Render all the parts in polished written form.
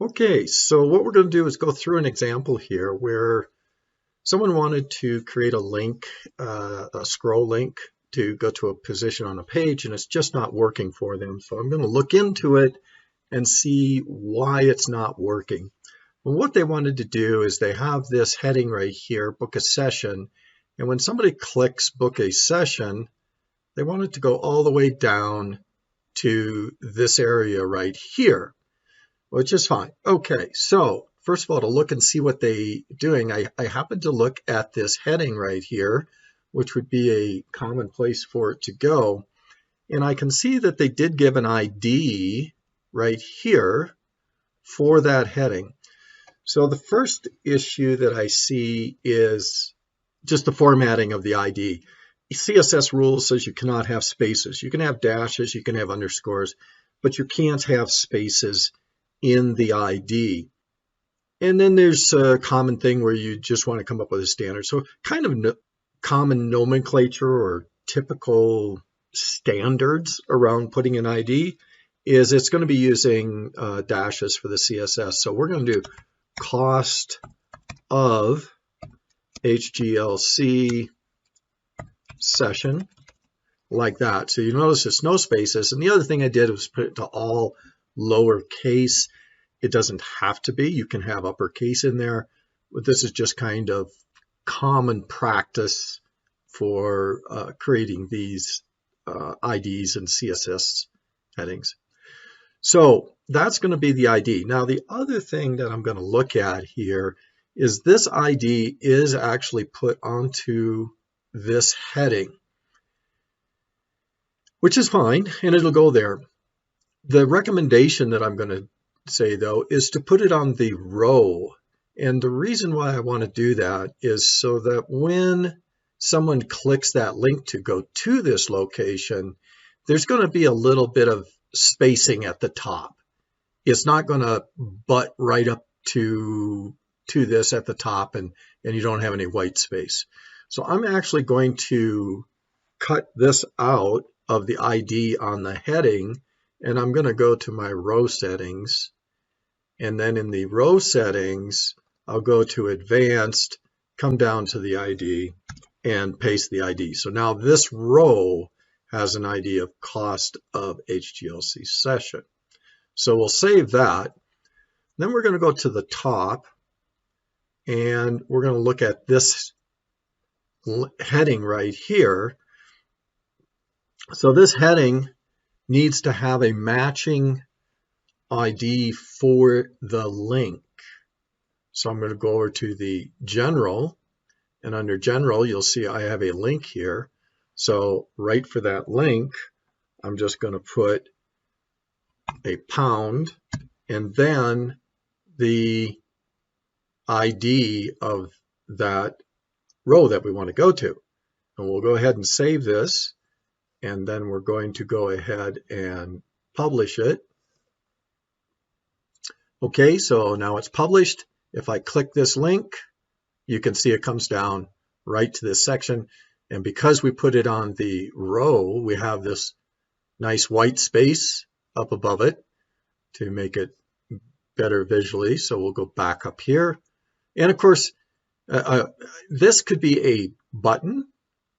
Okay, so what we're going to do is go through an example here where someone wanted to create a link, a scroll link to go to a position on a page, and it's just not working for them. So I'm going to look into it and see why it's not working. Well, what they wanted to do is they have this heading right here, book a session, and when somebody clicks book a session, they want it to go all the way down to this area right here, which is fine. Okay, so first of all, to look and see what they're doing, I happen to look at this heading right here, which would be a common place for it to go. And I can see that they did give an ID right here for that heading. So the first issue that I see is just the formatting of the ID. CSS rules says you cannot have spaces. You can have dashes, you can have underscores, but you can't have spaces in the ID. And then there's a common thing where you just want to come up with a standard. So kind of common nomenclature or typical standards around putting an ID is it's going to be using dashes for the CSS. So we're going to do cost of HGLC session like that. So you notice it's no spaces. And the other thing I did was put it to all lowercase. It doesn't have to be. You can have uppercase in there, but this is just kind of common practice for creating these IDs and CSS headings. So that's going to be the ID. Now, the other thing that I'm going to look at here is this ID is actually put onto this heading, which is fine, and it'll go there. The recommendation that I'm going to say, though, is to put it on the row. And the reason why I want to do that is so that when someone clicks that link to go to this location, there's going to be a little bit of spacing at the top. It's not going to butt right up to this at the top, and you don't have any white space. So I'm actually going to cut this out of the ID on the heading, and I'm going to go to my row settings. And then in the row settings, I'll go to advanced, come down to the ID, and paste the ID. So now this row has an ID of cost of HGLC session. So we'll save that. Then we're going to go to the top, and we're going to look at this heading right here. So this heading needs to have a matching ID for the link. So I'm going to go over to the general, and under general, you'll see I have a link here. So right for that link, I'm just going to put a pound and then the ID of that row that we want to go to. And we'll go ahead and save this. And then we're going to go ahead and publish it. Okay, so now it's published. If I click this link, you can see it comes down right to this section. And because we put it on the row, we have this nice white space up above it to make it better visually. So we'll go back up here. And of course, this could be a button.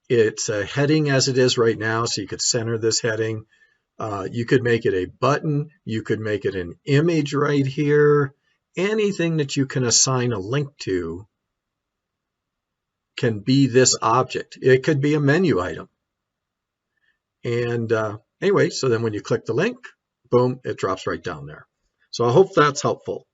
It's a heading as it is right now, so you could center this heading. You could make it a button. You could make it an image right here. Anything that you can assign a link to can be this object. It could be a menu item. And anyway, so then when you click the link, boom, it drops right down there. So I hope that's helpful.